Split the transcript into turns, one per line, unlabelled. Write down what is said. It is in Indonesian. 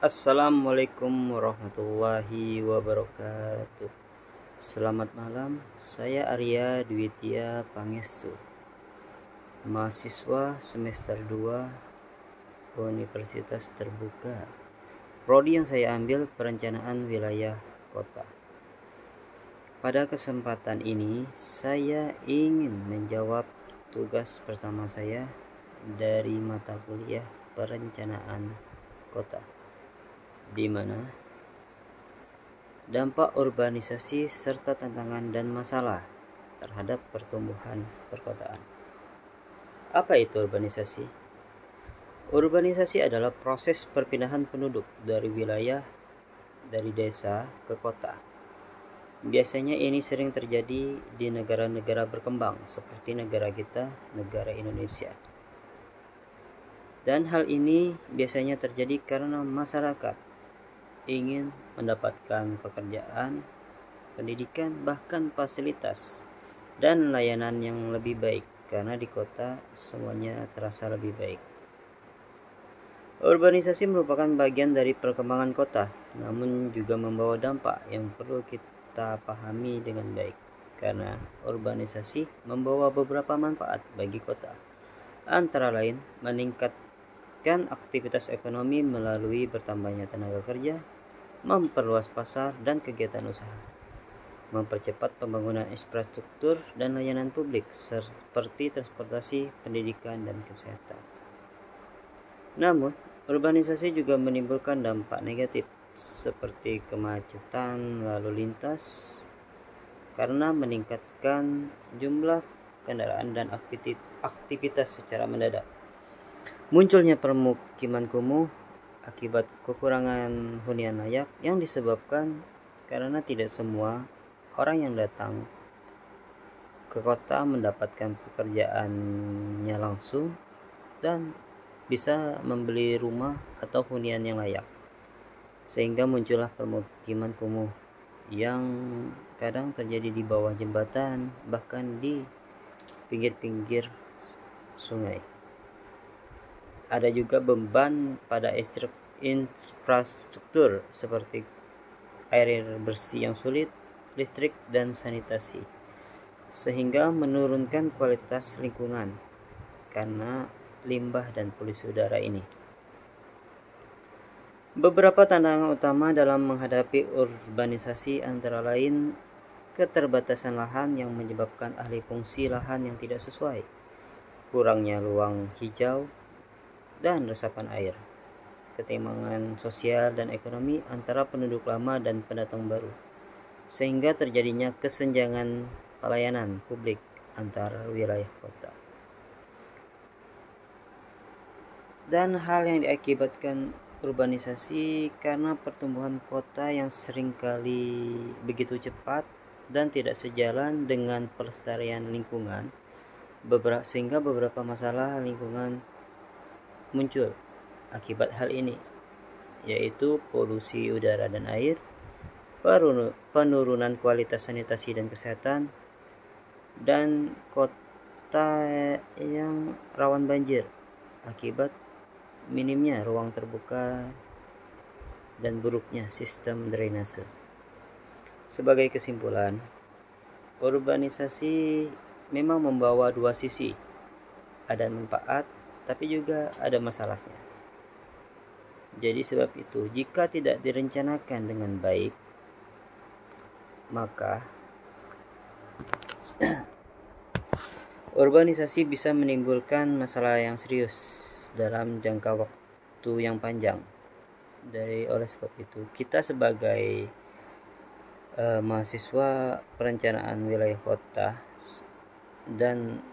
Assalamualaikum warahmatullahi wabarakatuh. Selamat malam, saya Arya Dwitya Pangestu, mahasiswa semester 2 Universitas Terbuka. Prodi yang saya ambil perencanaan wilayah kota. Pada kesempatan ini, saya ingin menjawab tugas pertama saya dari mata kuliah perencanaan kota, di mana dampak urbanisasi serta tantangan dan masalah terhadap pertumbuhan perkotaan. Apa itu urbanisasi? Urbanisasi adalah proses perpindahan penduduk dari desa ke kota. Biasanya ini sering terjadi di negara-negara berkembang seperti negara kita, negara Indonesia. Dan hal ini biasanya terjadi karena masyarakat ingin mendapatkan pekerjaan, pendidikan, bahkan fasilitas dan layanan yang lebih baik, karena di kota semuanya terasa lebih baik. Urbanisasi merupakan bagian dari perkembangan kota, namun juga membawa dampak yang perlu kita pahami dengan baik, karena urbanisasi membawa beberapa manfaat bagi kota, antara lain meningkatkan aktivitas ekonomi melalui bertambahnya tenaga kerja, memperluas pasar dan kegiatan usaha, mempercepat pembangunan infrastruktur dan layanan publik seperti transportasi, pendidikan, dan kesehatan. Namun, urbanisasi juga menimbulkan dampak negatif seperti kemacetan lalu lintas karena meningkatkan jumlah kendaraan dan aktivitas secara mendadak. Munculnya permukiman kumuh akibat kekurangan hunian layak yang disebabkan karena tidak semua orang yang datang ke kota mendapatkan pekerjaannya langsung dan bisa membeli rumah atau hunian yang layak, sehingga muncullah permukiman kumuh yang kadang terjadi di bawah jembatan, bahkan di pinggir-pinggir sungai. Ada juga beban pada infrastruktur seperti air bersih yang sulit, listrik, dan sanitasi, sehingga menurunkan kualitas lingkungan karena limbah dan polusi udara ini. Beberapa tantangan utama dalam menghadapi urbanisasi antara lain keterbatasan lahan yang menyebabkan alih fungsi lahan yang tidak sesuai, kurangnya ruang hijau, dan resapan air, ketimpangan sosial dan ekonomi antara penduduk lama dan pendatang baru, sehingga terjadinya kesenjangan pelayanan publik antar wilayah kota. Dan hal yang diakibatkan urbanisasi karena pertumbuhan kota yang seringkali begitu cepat dan tidak sejalan dengan pelestarian lingkungan, sehingga beberapa masalah lingkungan muncul akibat hal ini, yaitu polusi udara dan air, penurunan kualitas sanitasi dan kesehatan, dan kota yang rawan banjir akibat minimnya ruang terbuka dan buruknya sistem drainase. Sebagai kesimpulan, urbanisasi memang membawa dua sisi, ada manfaat tapi juga ada masalahnya. Jadi sebab itu, jika tidak direncanakan dengan baik, maka urbanisasi bisa menimbulkan masalah yang serius dalam jangka waktu yang panjang. Oleh sebab itu, kita sebagai mahasiswa perencanaan wilayah kota dan